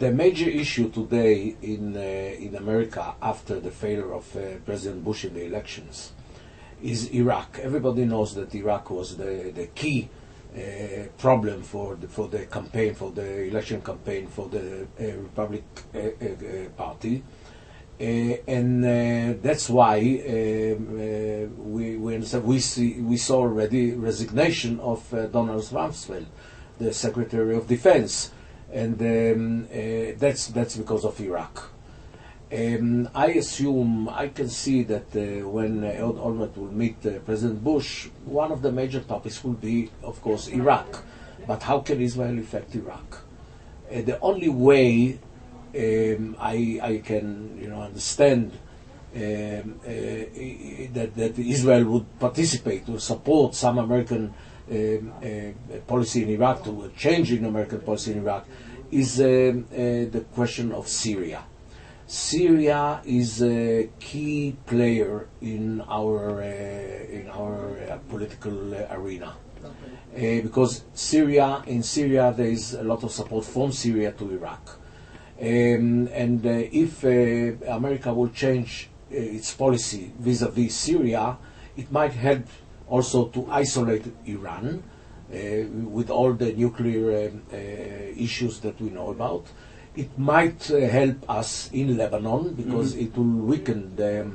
The major issue today in America after the failure of President Bush in the elections is Iraq. Everybody knows that Iraq was the key problem for the campaign, for the election campaign for the Republic Party, and that's why we saw already resignation of Donald Rumsfeld, the Secretary of Defense, and that's because of Iraq. I assume, I can see that when Ehud Olmert will meet President Bush, one of the major topics will be, of course, Iraq. But how can Israel affect Iraq? The only way I can understand that Israel would participate or support some American policy in Iraq, to a change in American policy in Iraq, is the question of Syria. Syria is a key player in our political arena, because in Syria there is a lot of support from Syria to Iraq, and if America will change its policy vis-à-vis Syria, it might help also to isolate Iran with all the nuclear issues that we know about. It might help us in Lebanon because it will weaken the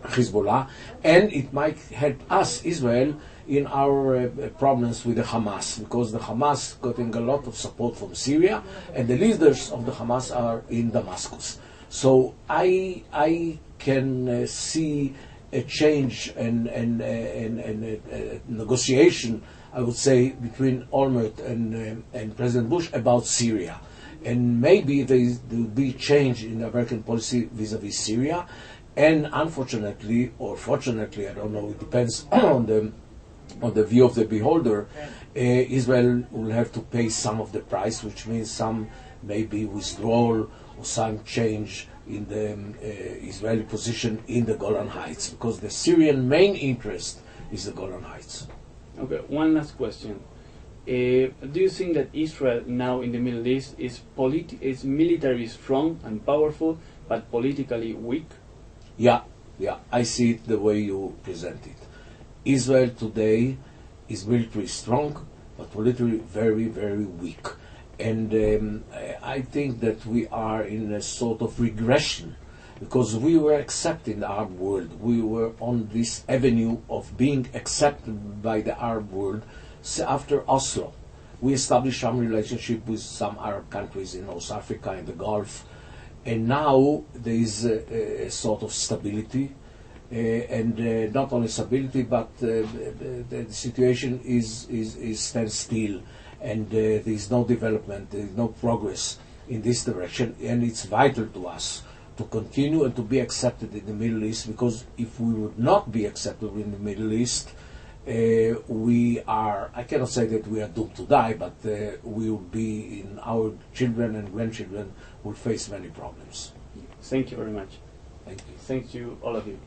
Hezbollah, and it might help us, Israel, in our problems with the Hamas, because the Hamas getting a lot of support from Syria, and the leaders of the Hamas are in Damascus. So I can see a change and negotiation, I would say, between Olmert and President Bush about Syria. And maybe there will be change in American policy vis-à-vis Syria. And unfortunately, or fortunately, I don't know, it depends on the view of the beholder, Israel will have to pay some of the price, which means some maybe withdrawal or some change in the Israeli position in the Golan Heights, because the Syrian main interest is the Golan Heights. Okay, one last question. Do you think that Israel now in the Middle East is militarily strong and powerful, but politically weak? Yeah, I see it the way you present it. Israel today is militarily strong, but politically very, very weak. And I think that we are in a sort of regression, because we were accepted in the Arab world. We were on this avenue of being accepted by the Arab world. So after Oslo, we established some relationship with some Arab countries in North Africa and the Gulf, and now there is a sort of stability, and not only stability, but the situation is stands still, and there is no development, there is no progress in this direction, and it's vital to us to continue and to be accepted in the Middle East, because if we would not be accepted in the Middle East, I cannot say that we are doomed to die, but we will be, in our children and grandchildren will face many problems. Thank you very much. Thank you. Thank you, all of you.